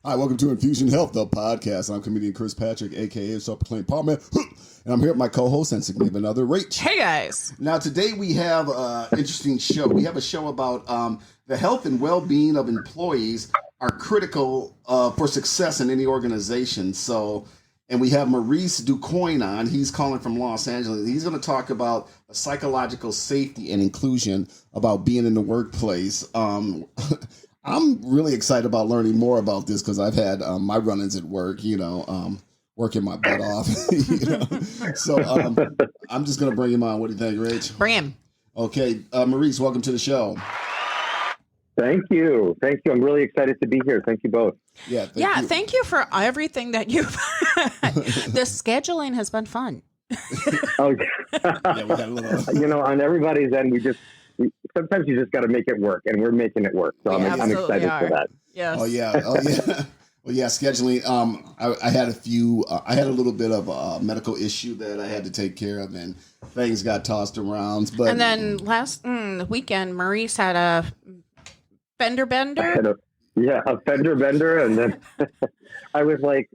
Hi, welcome to Infusion Health, the podcast. I'm comedian Chris Patrick, a.k.a. Self-Proclaimed Paul Man. And I'm here with my co-host and significant other, Rach. Hey, guys. Now, today we have an interesting show. We have a show about the health and well-being of employees are critical for success in any organization. And we have Maurice Ducoin on. He's calling from Los Angeles. He's going to talk about psychological safety and inclusion about being in the workplace. I'm really excited about learning more about this because I've had my run-ins at work, working my butt off. So I'm just going to bring him on. What do you think, Rach? Bring him. Okay. Maurice, welcome to the show. Thank you. I'm really excited to be here. Thank you both. Thank you for everything that you've... The scheduling has been fun. Oh, yeah, we had a little... on everybody's end, sometimes you just got to make it work, and we're making it work. So I'm excited for that. Yes. Oh yeah. Well, yeah, scheduling. I had a little bit of a medical issue that I had to take care of, and things got tossed around. But and then last weekend, Maurice had a fender bender. A fender bender, and then I was like,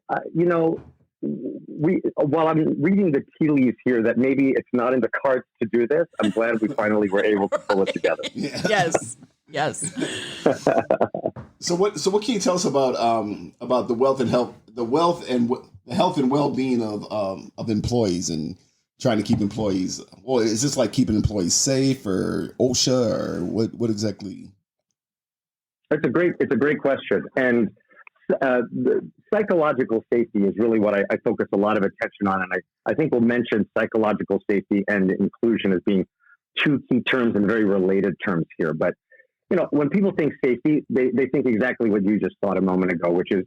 while I'm reading the tea leaves here, that maybe it's not in the cards to do this. I'm glad we finally were able to pull it together. Yeah. Yes. So what can you tell us about the health and well-being of employees and trying to keep employees? Well, is this like keeping employees safe or OSHA or what exactly? It's a great question, and the psychological safety is really what I focus a lot of attention on, and I think we'll mention psychological safety and inclusion as being two key terms and very related terms here. But when people think safety, they think exactly what you just thought a moment ago, which is,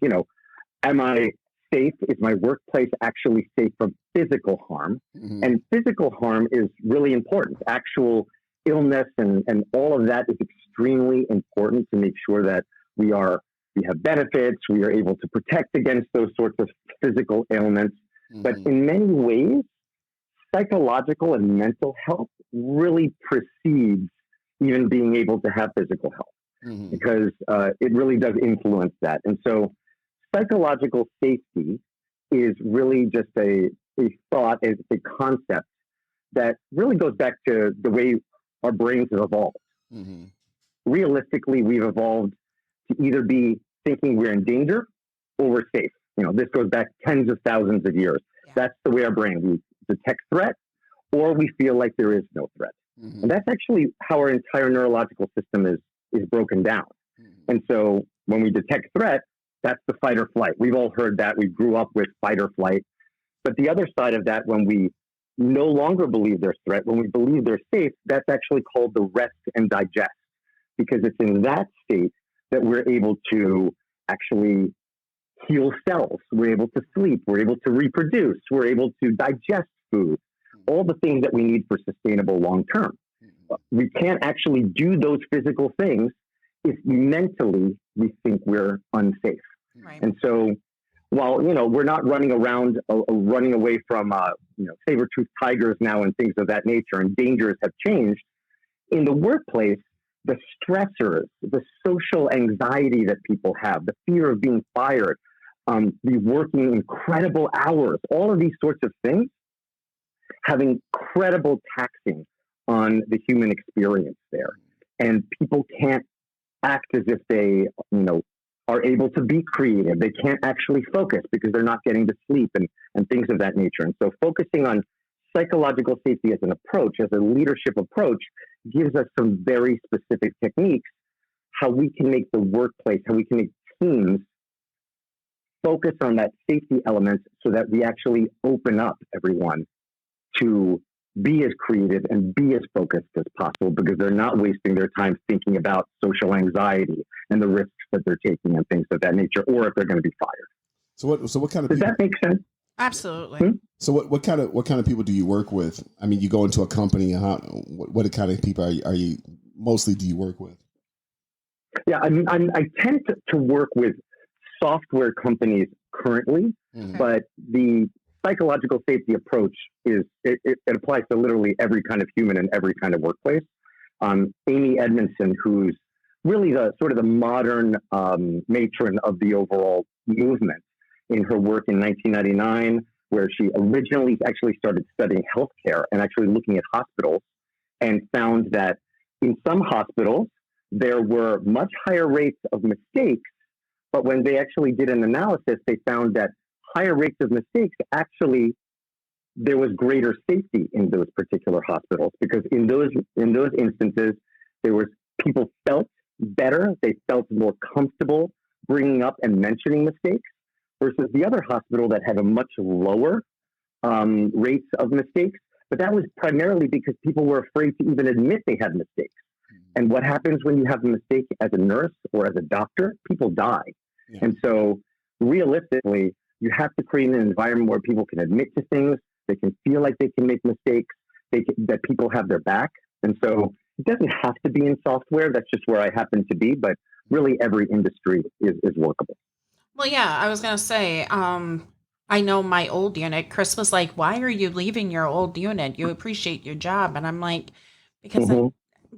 am I safe? Is my workplace actually safe from physical harm? Mm-hmm. And physical harm is really important. Actual illness and all of that is extremely important to make sure that we have benefits, we are able to protect against those sorts of physical ailments. Mm-hmm. But in many ways, psychological and mental health really precedes even being able to have physical health, mm-hmm. because it really does influence that. And so psychological safety is really just a thought, a concept that really goes back to the way our brains have evolved. Mm-hmm. Realistically, we've evolved to either be thinking we're in danger or we're safe. This goes back tens of thousands of years. Yeah. That's the way our brain, we detect threat or we feel like there is no threat. Mm-hmm. And that's actually how our entire neurological system is broken down. Mm-hmm. And so when we detect threat, that's the fight or flight. We've all heard that. We grew up with fight or flight. But the other side of that, when we no longer believe there's threat, when we believe they're safe, that's actually called the rest and digest, because it's in that state that we're able to actually heal cells. We're able to sleep. We're able to reproduce. We're able to digest food, all the things that we need for sustainable long-term. We can't actually do those physical things if mentally we think we're unsafe. Right. And so while, we're not running around, running away from, saber-toothed tigers now and things of that nature, and dangers have changed, in the workplace, the stressors, the social anxiety that people have, the fear of being fired, the working incredible hours, all of these sorts of things have incredible taxing on the human experience there. And people can't act as if they, are able to be creative. They can't actually focus because they're not getting to sleep and things of that nature. And so focusing on psychological safety as an approach, as a leadership approach, gives us some very specific techniques, how we can make the workplace, how we can make teams focus on that safety element so that we actually open up everyone to be as creative and be as focused as possible, because they're not wasting their time thinking about social anxiety and the risks that they're taking and things of that nature, or if they're going to be fired. So what kind of does that make sense? Absolutely. So what kind of people do you work with? I mean, you go into a company. What kind of people are you mostly do you work with? Yeah, I tend to work with software companies currently, mm-hmm. but the psychological safety approach it applies to literally every kind of human in every kind of workplace. Amy Edmondson, who's really the sort of the modern matron of the overall movement in her work in 1999, where she originally actually started studying healthcare and actually looking at hospitals, and found that in some hospitals, there were much higher rates of mistakes, but when they actually did an analysis, they found that higher rates of mistakes actually, there was greater safety in those particular hospitals, because in those instances, there was people felt better, they felt more comfortable bringing up and mentioning mistakes, versus the other hospital that had a much lower rates of mistakes. But that was primarily because people were afraid to even admit they had mistakes. And what happens when you have a mistake as a nurse or as a doctor? People die. Yeah. And so realistically, you have to create an environment where people can admit to things, they can feel like they can make mistakes, that people have their back. And so it doesn't have to be in software. That's just where I happen to be. But really, every industry is workable. Well, yeah, I was going to say, I know my old unit, Chris was like, why are you leaving your old unit? You appreciate your job. And I'm like,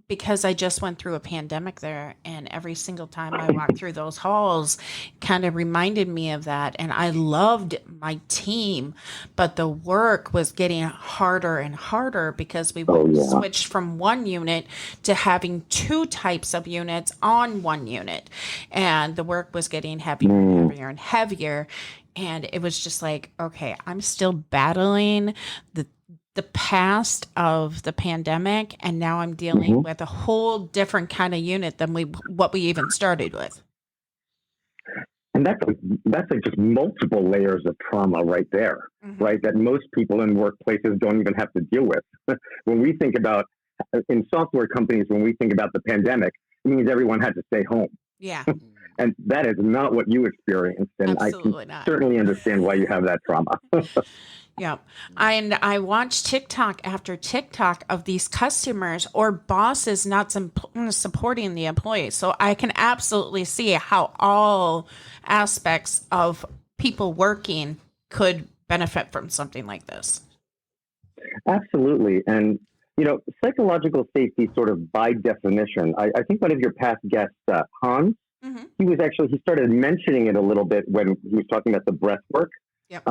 because I just went through a pandemic there, and every single time I walked through those halls kind of reminded me of that. And I loved my team, but the work was getting harder and harder because we switched from one unit to having two types of units on one unit. And the work was getting heavier and heavier and heavier. And it was just like, okay, I'm still battling the past of the pandemic, and now I'm dealing with a whole different kind of unit than what we even started with. And that's like just multiple layers of trauma right there, right? That most people in workplaces don't even have to deal with. When we think about, in software companies, when we think about the pandemic, it means everyone had to stay home. Yeah. And that is not what you experienced. And Absolutely I can not. certainly understand why you have that trauma. Yeah. And I watch TikTok after TikTok of these customers or bosses not supporting the employees. So I can absolutely see how all aspects of people working could benefit from something like this. Absolutely. And, psychological safety sort of by definition, I think one of your past guests, Hans, he started mentioning it a little bit when he was talking about the breath work. Yep.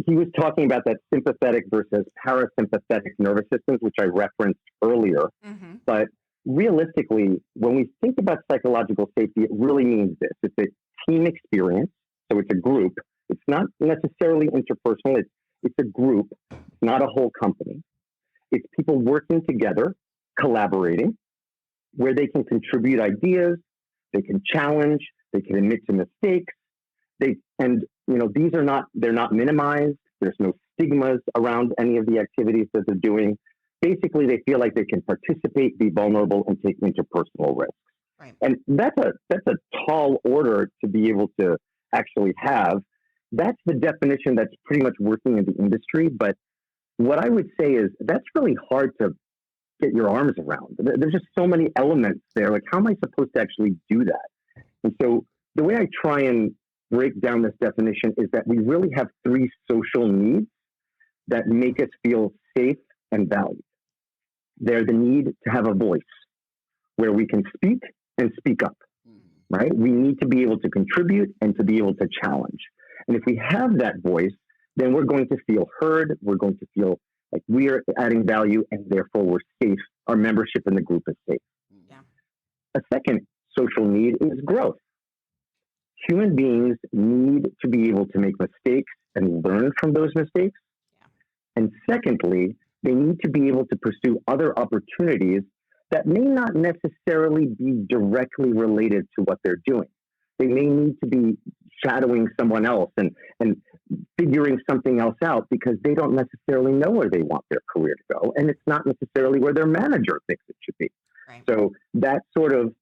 He was talking about that sympathetic versus parasympathetic nervous systems, which I referenced earlier. But realistically, when we think about psychological safety, it really means this. It's a team experience. So it's a group. It's not necessarily interpersonal. It's a group. It's not a whole company. It's people working together, collaborating, where they can contribute ideas, they can challenge, they can admit to mistakes. They're not minimized. There's no stigmas around any of the activities that they're doing. Basically, they feel like they can participate, be vulnerable, and take interpersonal risks. Right. And that's a tall order to be able to actually have. That's the definition that's pretty much working in the industry. But what I would say is that's really hard to get your arms around. There's just so many elements there. Like, how am I supposed to actually do that? And so the way I try and break down this definition is that we really have three social needs that make us feel safe and valued. They're the need to have a voice where we can speak and speak up, right? We need to be able to contribute and to be able to challenge. And if we have that voice, then we're going to feel heard. We're going to feel like we're adding value, and therefore we're safe. Our membership in the group is safe. Yeah. A second social need is growth. Human beings need to be able to make mistakes and learn from those mistakes. Yeah. And secondly, they need to be able to pursue other opportunities that may not necessarily be directly related to what they're doing. They may need to be shadowing someone else and figuring something else out because they don't necessarily know where they want their career to go. And it's not necessarily where their manager thinks it should be. Right. So that sort of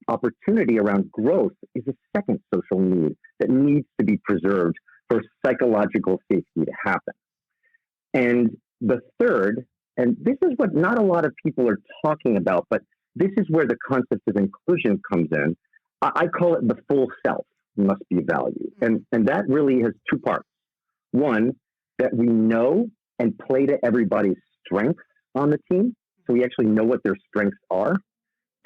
opportunity around growth is a second social need that needs to be preserved for psychological safety to happen. And the third, and this is what not a lot of people are talking about, but this is where the concept of inclusion comes in. I call it the full self must be valued. And that really has two parts. One, that we know and play to everybody's strengths on the team. So we actually know what their strengths are.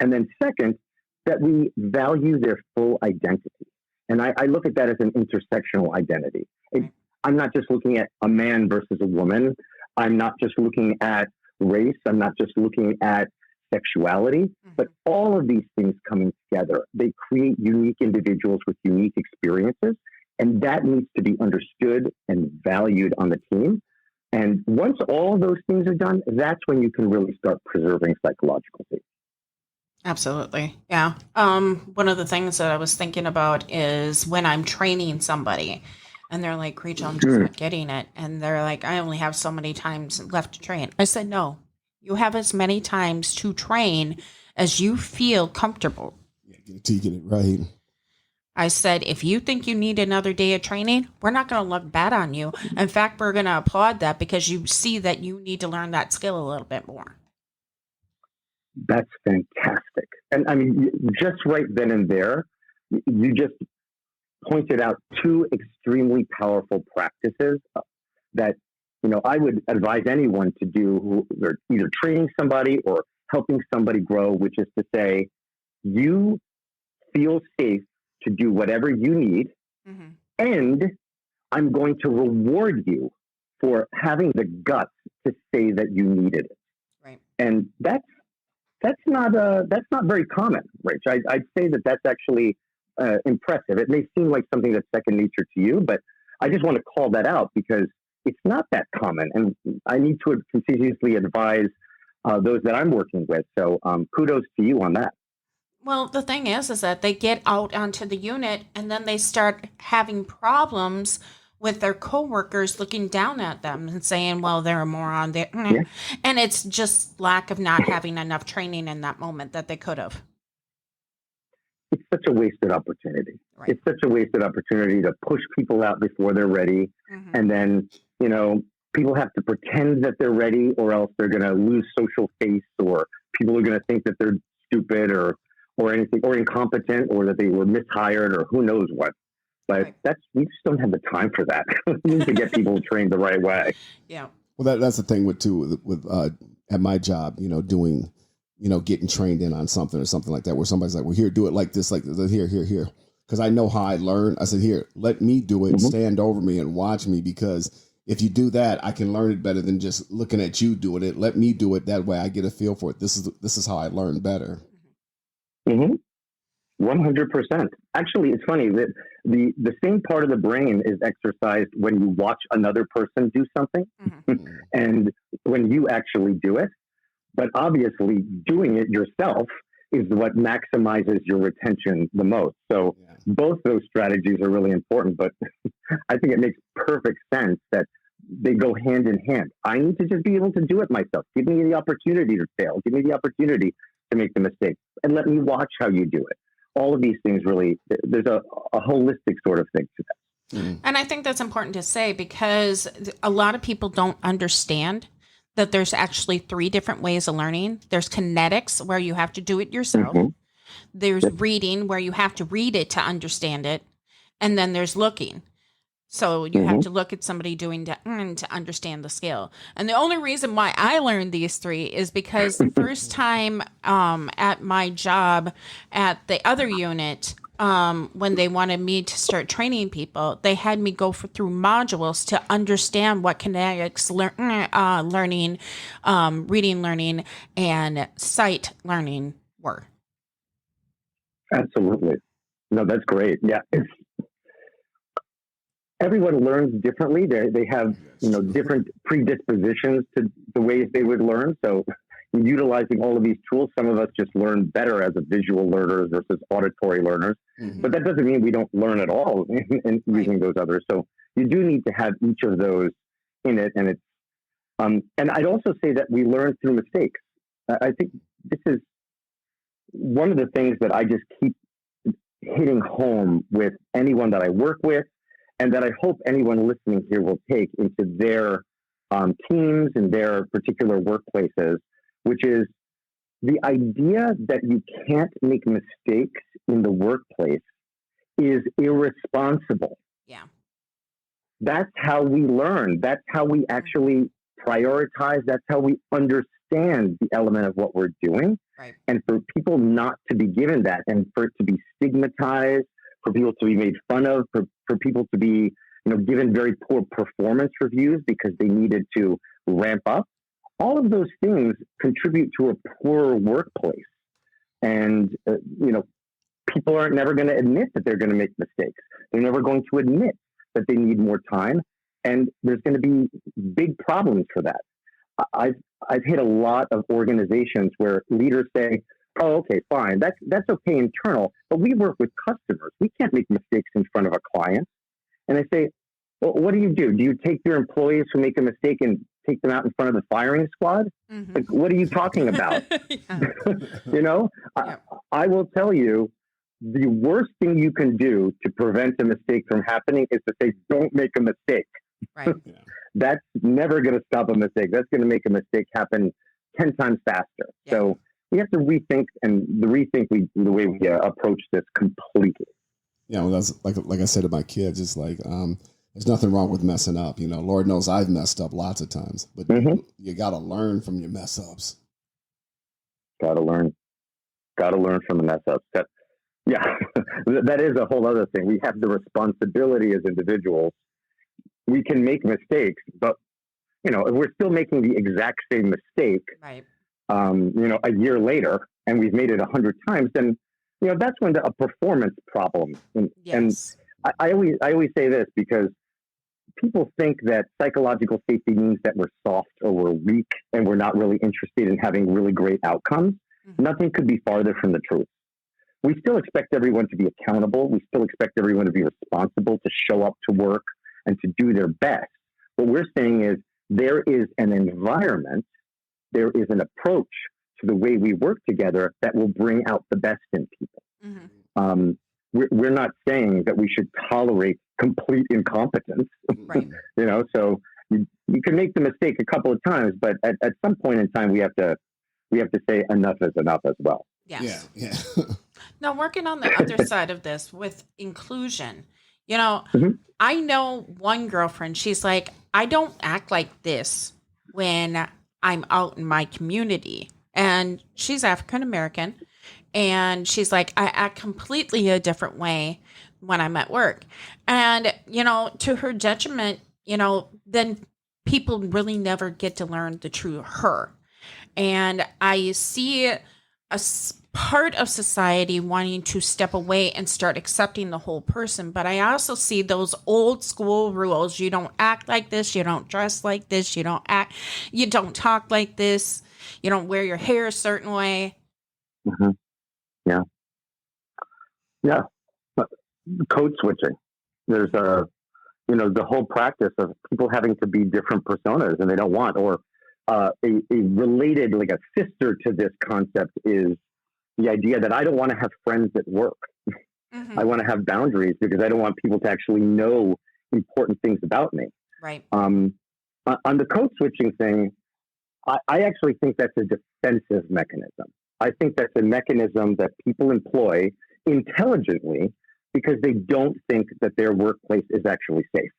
And then second, that we value their full identity. And I look at that as an intersectional identity. Right. I'm not just looking at a man versus a woman. I'm not just looking at race. I'm not just looking at sexuality, but all of these things coming together, they create unique individuals with unique experiences. And that needs to be understood and valued on the team. And once all of those things are done, that's when you can really start preserving psychological safety. Absolutely. Yeah. One of the things that I was thinking about is when I'm training somebody and they're like, Rachel, I'm just not getting it. And they're like, I only have so many times left to train. I said, no, you have as many times to train as you feel comfortable. Yeah, get it right. I said, if you think you need another day of training, we're not going to look bad on you. In fact, we're going to applaud that because you see that you need to learn that skill a little bit more. That's fantastic. And I mean, just right then and there, you just pointed out two extremely powerful practices that, I would advise anyone to do who are either training somebody or helping somebody grow, which is to say, you feel safe to do whatever you need. And I'm going to reward you for having the guts to say that you needed it. Right. And that's not very common, Rich. I'd say that that's actually impressive. It may seem like something that's second nature to you, but I just want to call that out because it's not that common, and I need to continuously advise those that I'm working with. So kudos to you on that. Well, the thing is that they get out onto the unit and then they start having problems with their coworkers looking down at them and saying, well, they're a moron. And it's just lack of not having enough training in that moment that they could have. It's such a wasted opportunity. Right. It's such a wasted opportunity to push people out before they're ready. And then, people have to pretend that they're ready or else they're going to lose social face or people are going to think that they're stupid or anything or incompetent or that they were mishired or who knows what. But we just don't have the time for that. We need to get people trained the right way. Yeah. Well, that's the thing with at my job, doing, getting trained in on something or something like that, where somebody's like, well, here, do it like this, here. Because I know how I learn. I said, here, let me do it, stand over me and watch me. Because if you do that, I can learn it better than just looking at you doing it. Let me do it that way. I get a feel for it. This is how I learn better. 100%. Actually, it's funny that the same part of the brain is exercised when you watch another person do something and when you actually do it. But obviously, doing it yourself is what maximizes your retention the most. So both those strategies are really important, but I think it makes perfect sense that they go hand in hand. I need to just be able to do it myself. Give me the opportunity to fail. Give me the opportunity to make the mistake and let me watch how you do it. All of these things really, there's a holistic sort of thing to that. And I think that's important to say because a lot of people don't understand that there's actually 3 different ways of learning. There's kinetics, where you have to do it yourself. There's reading, where you have to read it to understand it. And then there's looking. So you have to look at somebody doing to understand the skill. And the only reason why I learned these 3 is because the first time at my job at the other unit, when they wanted me to start training people, they had me go through modules to understand what kinetics learning, reading learning, and sight learning were. Absolutely. No, that's great. Yeah. Everyone learns differently. They have, different predispositions to the ways they would learn. So utilizing all of these tools, some of us just learn better as a visual learners versus auditory learners. But that doesn't mean we don't learn at all in using those others. So you do need to have each of those in it. And it's, and I'd also say that we learn through mistakes. I think this is one of the things that I just keep hitting home with anyone that I work with, and that I hope anyone listening here will take into their teams and their particular workplaces, which is the idea that you can't make mistakes in the workplace is irresponsible. Yeah. That's how we learn. That's how we actually prioritize. That's how we understand the element of what we're doing. Right. And for people not to be given that and for it to be stigmatized, for people to be made fun of, for people to be, given very poor performance reviews because they needed to ramp up. All of those things contribute to a poorer workplace. And, people aren't never going to admit that they're going to make mistakes. They're never going to admit that they need more time. And there's going to be big problems for that. I've hit a lot of organizations where leaders say, "Oh, okay, fine. That's okay internal, but we work with customers. We can't make mistakes in front of a client." And I say, "Well, what do? Do you take your employees who make a mistake and take them out in front of the firing squad? Mm-hmm. Like, what are you talking about?" Yeah. I will tell you, the worst thing you can do to prevent a mistake from happening is to say, "Don't make a mistake." Right. That's never going to stop a mistake. That's going to make a mistake happen 10 times faster. Yeah. So we have to rethink the way we approach this completely. Yeah, well, that's like I said to my kids, it's like there's nothing wrong with messing up. Lord knows I've messed up lots of times, but you got to learn from your mess ups. Got to learn from the mess ups. That is a whole other thing. We have the responsibility as individuals. We can make mistakes, but if we're still making the exact same mistake, Right. A year later, and we've made it 100 times, then that's when a performance problem. Yes. And I always say this because people think that psychological safety means that we're soft or we're weak and we're not really interested in having really great outcomes. Mm-hmm. Nothing could be farther from the truth. We still expect everyone to be accountable. We still expect everyone to be responsible, to show up to work and to do their best. What we're saying is there is an environment, there is an approach to the way we work together that will bring out the best in people. Mm-hmm. We're not saying that we should tolerate complete incompetence. Right. So you can make the mistake a couple of times, but at some point in time, we have to say enough is enough as well. Yes. Yeah. Now, working on the other side of this with inclusion, Mm-hmm. I know one girlfriend, she's like, I don't act like this when I'm out in my community. And she's African American. And she's like, I act completely a different way when I'm at work. And, to her detriment, then people really never get to learn the true her. And I see part of society wanting to step away and start accepting the whole person. But I also see those old school rules. You don't act like this. You don't dress like this. You don't talk like this. You don't wear your hair a certain way. Mm-hmm. Yeah. Code switching. There's the whole practice of people having to be different personas and they don't want, or a related, like a sister to this concept is the idea that I don't want to have friends at work. Mm-hmm. I want to have boundaries because I don't want people to actually know important things about me. Right. On the code switching thing, I actually think that's a defensive mechanism. I think that's a mechanism that people employ intelligently because they don't think that their workplace is actually safe.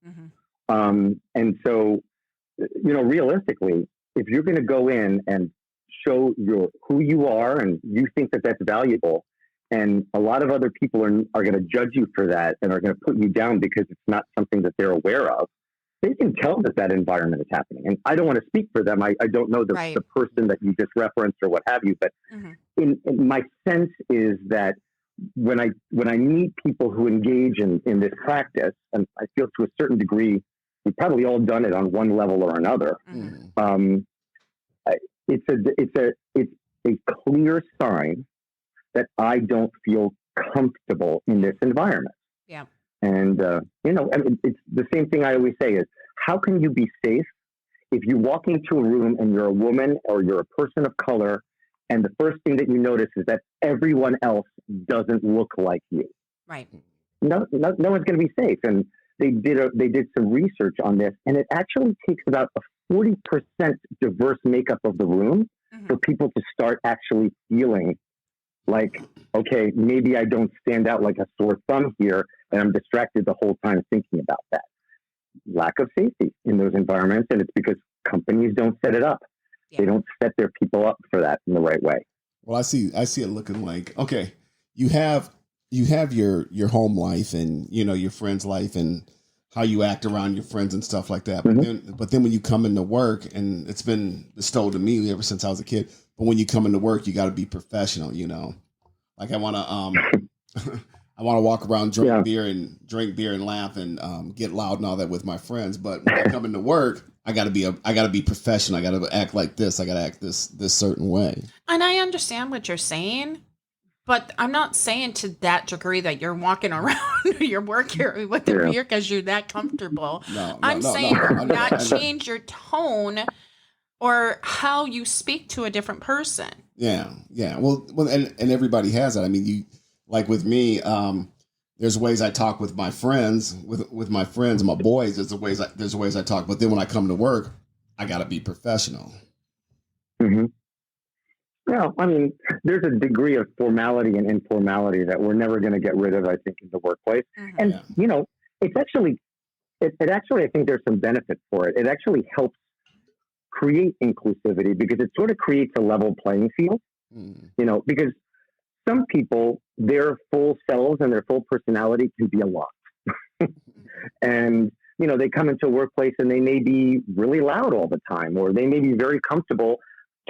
Mm-hmm. And so, realistically, if you're going to go in and show who you are and you think that that's valuable, and a lot of other people are going to judge you for that and are going to put you down because it's not something that they're aware of, they can tell that environment is happening. And I don't want to speak for them. I don't know the person that you just referenced or what have you, but mm-hmm. in my sense is that when I meet people who engage in this practice, and I feel to a certain degree, we've probably all done it on one level or another. Mm-hmm. It's a clear sign that I don't feel comfortable in this environment. Yeah. And, it's the same thing I always say is, how can you be safe if you walk into a room and you're a woman or you're a person of color, and the first thing that you notice is that everyone else doesn't look like you? Right. No one's going to be safe. And they did some research on this, and it actually takes about a 40% diverse makeup of the room mm-hmm. for people to start actually feeling like, okay, maybe I don't stand out like a sore thumb here, and I'm distracted the whole time thinking about that. Lack of safety in those environments, and it's because companies don't set it up. Yeah. They don't set their people up for that in the right way. Well, I see it looking like, okay, you have you have your home life and, you know, your friends' life and how you act around your friends and stuff like that. But then when you come into work, and it's been bestowed to me ever since I was a kid, but when you come into work, you got to be professional, you know. Like I want to I want to walk around, drink beer and laugh and get loud and all that with my friends. But when I come into work, I gotta be professional. I gotta act like this. I gotta act this certain way. And I understand what you're saying, but I'm not saying to that degree that you're walking around your work area with the beer because you're that comfortable. I'm saying not change your tone or how you speak to a different person. Yeah. Well, and everybody has that. I mean, you like with me. There's ways I talk with my friends, with my friends and my boys. There's ways I talk, but then when I come to work, I got to be professional. Mm-hmm. Well, I mean, there's a degree of formality and informality that we're never going to get rid of, I think, in the workplace. Mm-hmm. And, you know, it's actually, it actually, I think there's some benefit for it. It actually helps create inclusivity because it sort of creates a level playing field, you know, because some people, their full selves and their full personality can be a lot. And, you know, they come into a workplace and they may be really loud all the time, or they may be very comfortable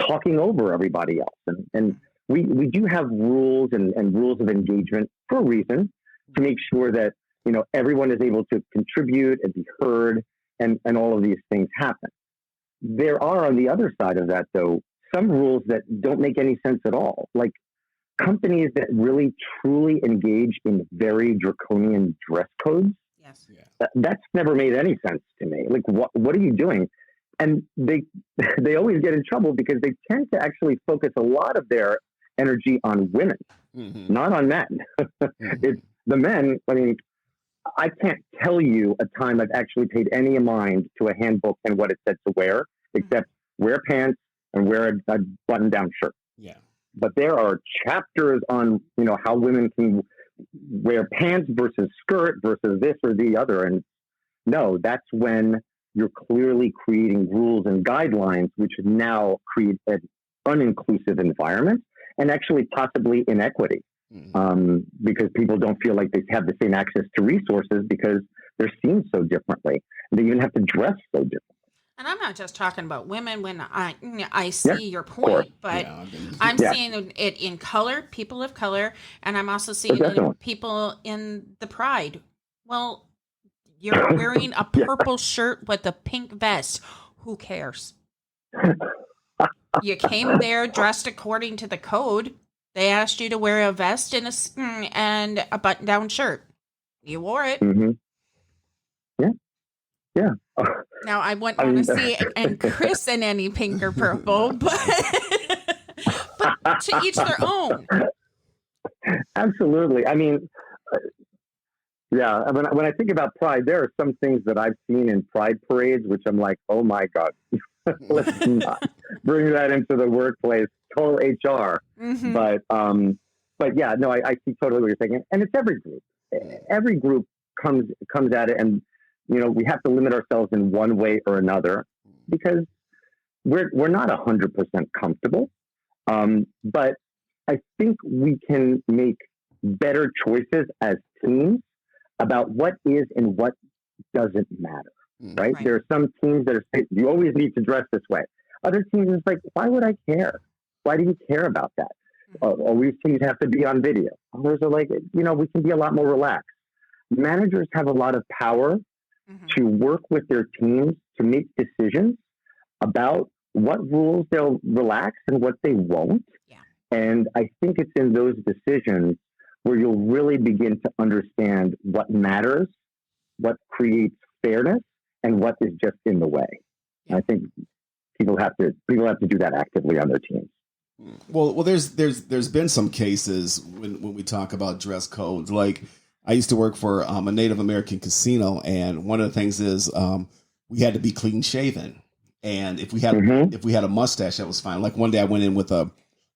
talking over everybody else. And we do have rules and rules of engagement for a reason, to make sure that, you know, everyone is able to contribute and be heard, and all of these things happen. There are, on the other side of that, though, some rules that don't make any sense at all. Like companies that really truly engage in very draconian dress codes. Yes. That's never made any sense to me. Like, what are you doing? And they always get in trouble because they tend to actually focus a lot of their energy on women, not on men. It's the men. I mean, I can't tell you a time I've actually paid any mind to a handbook and what it said to wear, except wear pants and wear a button-down shirt. Yeah. But there are chapters on, you know, how women can wear pants versus skirt versus this or the other. And no, that's when you're clearly creating rules and guidelines, which now create an uninclusive environment and actually possibly inequity, because people don't feel like they have the same access to resources because they're seen so differently. They even have to dress so differently. And I'm not just talking about women when I see your point, but I'm seeing it in color, people of color, and I'm also seeing it in people in the pride. Well, you're wearing a purple shirt with a pink vest. Who cares? You came there dressed according to the code. They asked you to wear a vest and a button-down shirt. You wore it. Mm-hmm. Yeah. Now, I wouldn't want to see and Chris in any pink or purple, but to each their own. Absolutely. I mean, when I think about pride, there are some things that I've seen in pride parades, which I'm like, oh my God, let's not bring that into the workplace, total HR. Mm-hmm. But yeah, no, I see totally what you're saying. And it's every group. Every group comes at it, and you know, we have to limit ourselves in one way or another because we're not 100% comfortable. But I think we can make better choices as teams about what is and what doesn't matter. Right? There are some teams that are saying, you always need to dress this way. Other teams is like, why would I care? Why do you care about that? Always teams have to be on video. Others are like, you know, we can be a lot more relaxed. Managers have a lot of power to work with their teams to make decisions about what rules they'll relax and what they won't. Yeah. And I think it's in those decisions where you'll really begin to understand what matters, what creates fairness, and what is just in the way. Yeah. I think people have to do that actively on their teams. Well, there's been some cases when we talk about dress codes. Like I used to work for a Native American casino, and one of the things is we had to be clean shaven, and if we had a mustache, that was fine. Like one day I went in with a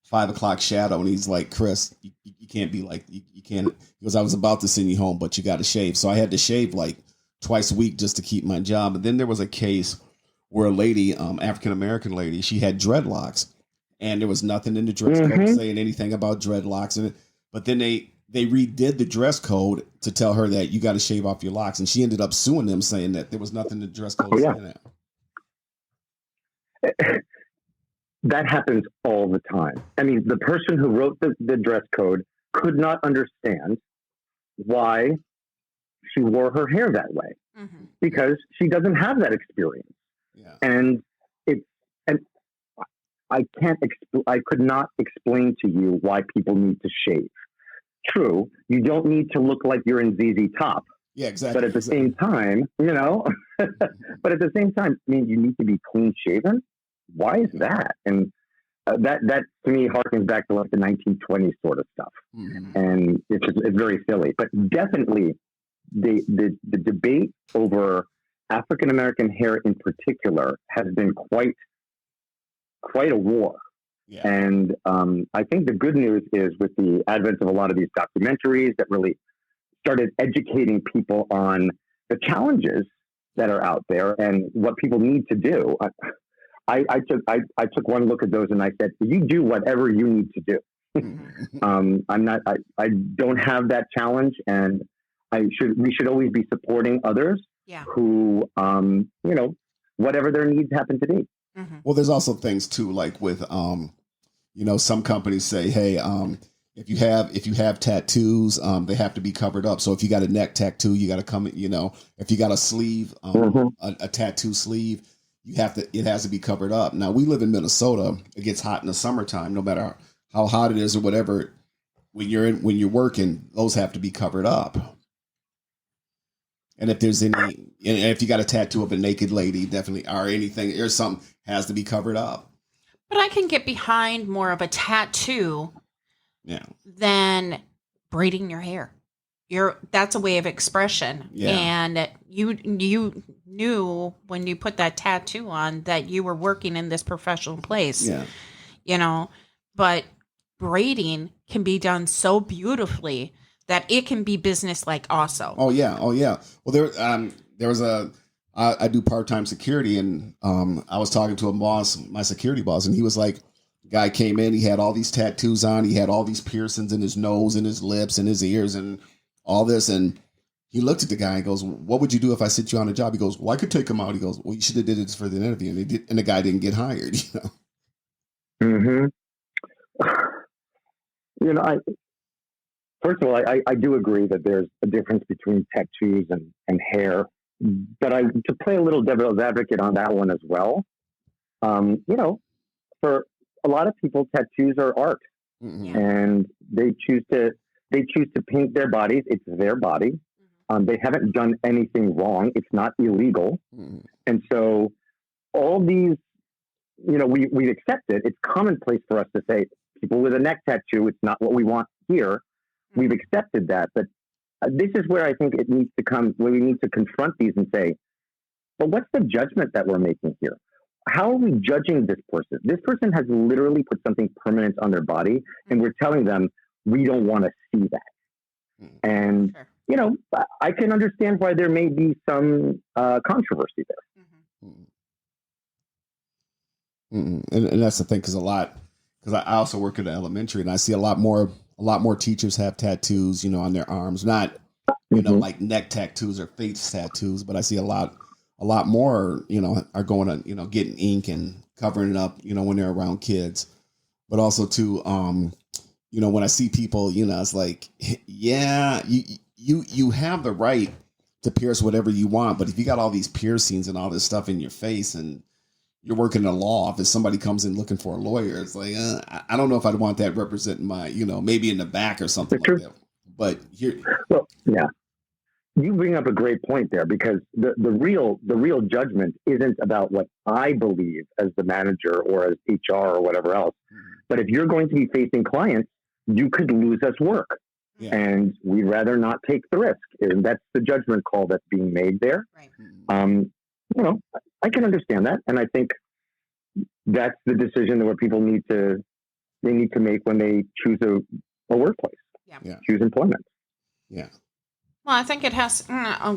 5 o'clock shadow, and he's like, "Chris, you can't be like you can't." He goes, "I was about to send you home, but you got to shave." So I had to shave like twice a week just to keep my job. And then there was a case where a lady, African American lady, she had dreadlocks, and there was nothing in the dress code saying anything about dreadlocks in it. But then they they redid the dress code to tell her that you got to shave off your locks, and she ended up suing them, saying that there was nothing in the dress code saying that. That happens all the time. I mean, the person who wrote the dress code could not understand why she wore her hair that way, because she doesn't have that experience. Yeah. And I could not explain to you why people need to shave. True, you don't need to look like you're in ZZ Top. Yeah, exactly. But at the same time, but at the same time, I mean, you need to be clean shaven. Why is that? And that to me harkens back to like the 1920s sort of stuff, and it's very silly. But definitely, the debate over African American hair in particular has been quite a war. Yeah. And I think the good news is with the advent of a lot of these documentaries that really started educating people on the challenges that are out there and what people need to do. I took one look at those and I said, you do whatever you need to do. I don't have that challenge, and we should always be supporting others who, whatever their needs happen to be. Well, there's also things too, like with, some companies say, hey, if you have tattoos, they have to be covered up. So if you got a neck tattoo, you got to come, if you got a sleeve, a tattoo sleeve, it has to be covered up. Now we live in Minnesota. It gets hot in the summertime, no matter how hot it is or whatever. When you're working, those have to be covered up. And if you got a tattoo of a naked lady, definitely, or anything, or something has to be covered up. But I can get behind more of a tattoo than braiding your hair. That's a way of expression. Yeah. And you knew when you put that tattoo on that you were working in this professional place. Yeah. But braiding can be done so beautifully that it can be business-like also. Oh yeah. Well, there was I do part-time security, and I was talking to my security boss, and he was like, guy came in, he had all these tattoos on, he had all these piercings in his nose and his lips and his ears and all this, and he looked at the guy and goes, what would you do if I sent you on a job? He goes, well, I could take him out. He goes, well, you should have did it for the interview, and the guy didn't get hired. First of all, I do agree that there's a difference between tattoos and hair, but to play a little devil's advocate on that one as well, for a lot of people, tattoos are art, and they choose to paint their bodies. It's their body. They haven't done anything wrong. It's not illegal, and so all these, we accept it. It's commonplace for us to say people with a neck tattoo, it's not what we want here. We've accepted that, but this is where I think it needs to come, where we need to confront these and say, but what's the judgment that we're making here? How are we judging this person? This person has literally put something permanent on their body, and we're telling them we don't want to see that. And, I can understand why there may be some controversy there. And that's the thing, because I also work at an elementary, and I see a lot more teachers have tattoos, on their arms, not, like neck tattoos or face tattoos, but I see a lot more, are going to, getting ink and covering it up, when they're around kids, but also too, when I see people, it's like, yeah, you have the right to pierce whatever you want, but if you got all these piercings and all this stuff in your face and you're working in a law office, somebody comes in looking for a lawyer, it's like, I don't know if I'd want that representing my, maybe in the back or something like that. But here, well, yeah, you bring up a great point there, because the real judgment isn't about what I believe as the manager or as HR or whatever else. But if you're going to be facing clients, you could lose us work, and we'd rather not take the risk. And that's the judgment call that's being made there. Right. I can understand that, and I think that's the decision where people need to make when they choose a workplace, choose employment. Yeah. Well, I think it has,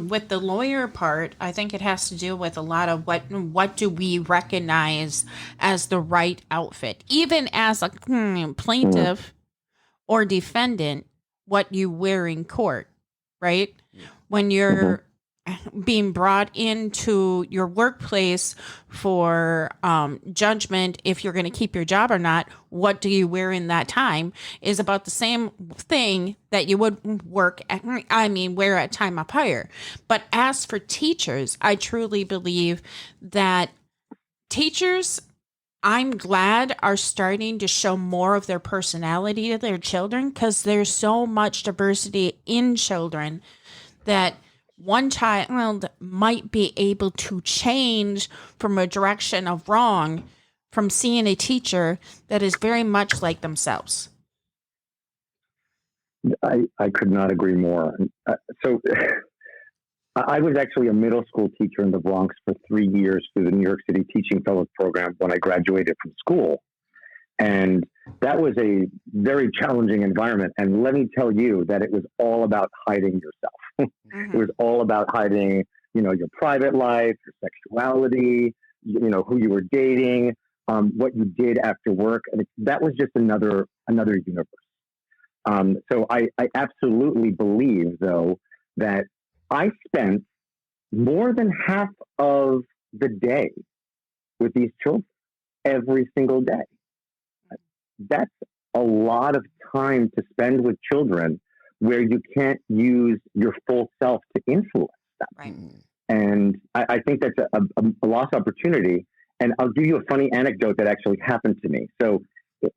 with the lawyer part, I think it has to do with a lot of what do we recognize as the right outfit. Even as a plaintiff or defendant, what you wear in court, right? When you're being brought into your workplace for judgment, if you're going to keep your job or not, what do you wear in that time is about the same thing that you would wear at time of hire. But as for teachers, I truly believe that teachers, I'm glad, are starting to show more of their personality to their children, because there's so much diversity in children that one child might be able to change from a direction of wrong from seeing a teacher that is very much like themselves. I could not agree more. So I was actually a middle school teacher in the Bronx for 3 years through the New York City Teaching Fellows Program when I graduated from school. And that was a very challenging environment. And let me tell you that it was all about hiding yourself. It was all about hiding, your private life, your sexuality, who you were dating, what you did after work. And that was just another universe. So I absolutely believe, though, that I spent more than half of the day with these children every single day. That's a lot of time to spend with children where you can't use your full self to influence them. Right. And I think that's a lost opportunity. And I'll give you a funny anecdote that actually happened to me. So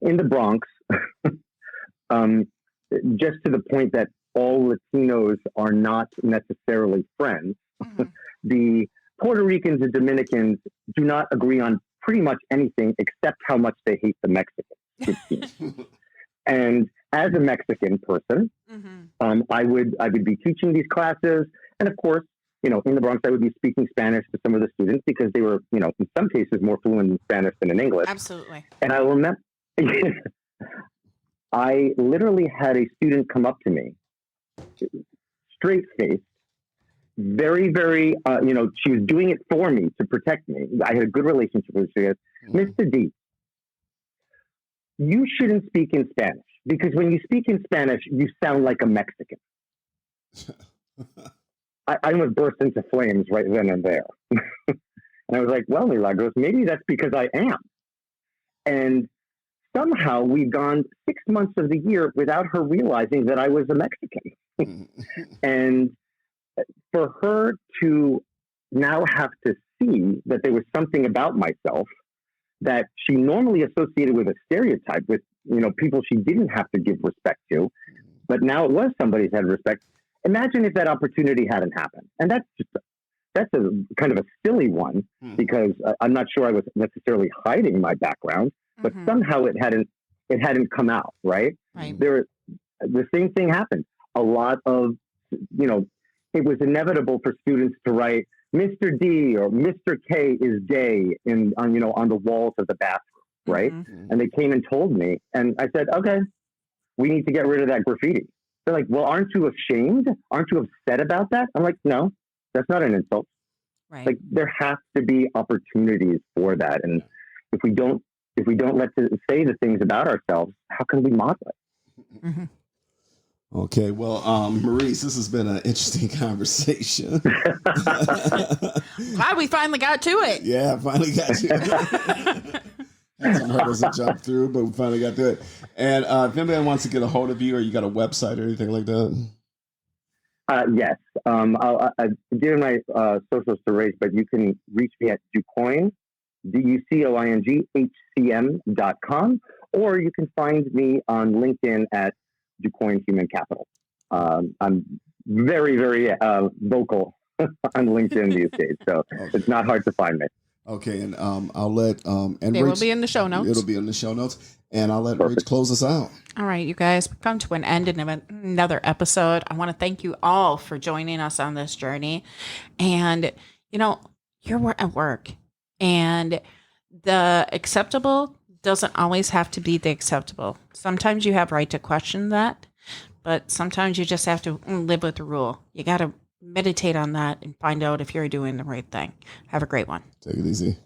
in the Bronx, just to the point that all Latinos are not necessarily friends, the Puerto Ricans and Dominicans do not agree on pretty much anything except how much they hate the Mexicans. And as a Mexican person, I would be teaching these classes, and of course, in the Bronx, I would be speaking Spanish to some of the students because they were, in some cases, more fluent in Spanish than in English. Absolutely. And I remember, I literally had a student come up to me, straight faced, very, very, she was doing it for me to protect me. I had a good relationship with her. She goes, Mr. D, you shouldn't speak in Spanish because when you speak in Spanish, you sound like a Mexican. I almost burst into flames right then and there. And I was like, well, Milagros, maybe that's because I am. And somehow we've gone 6 months of the year without her realizing that I was a Mexican. And for her to now have to see that there was something about myself that she normally associated with a stereotype with, people she didn't have to give respect to, but now it was somebody's had respect. Imagine if that opportunity hadn't happened. And that's a kind of a silly one because I'm not sure I was necessarily hiding my background, but somehow it hadn't come out, right? The same thing happened. A lot of, it was inevitable for students to write Mr. D or Mr. K is gay on the walls of the bathroom, right? And they came and told me, and I said, okay, we need to get rid of that graffiti. They're like, well, aren't you ashamed? Aren't you upset about that? I'm like, no, that's not an insult. Right. Like there has to be opportunities for that. And if we don't say the things about ourselves, how can we model it? Okay, well, Maurice, this has been an interesting conversation. Glad we finally got to it. Yeah, finally got to it. Had some hurdles to jump through, but we finally got to it. And if anybody wants to get a hold of you, or you got a website or anything like that? Yes. I've given my socials to Race, but you can reach me at DuCoing, DuCoing, or you can find me on LinkedIn at DuCoing Human Capital. I'm very, very vocal on LinkedIn these days, so it's not hard to find me. Okay, and I'll let and it will be in the show notes. It'll be in the show notes, and I'll let Rich close us out. All right, you guys, we've come to an end of another episode. I want to thank you all for joining us on this journey. And you're at work, and the acceptable doesn't always have to be the acceptable. Sometimes you have right to question that, but sometimes you just have to live with the rule. You got to meditate on that and find out if you're doing the right thing. Have a great one. Take it easy.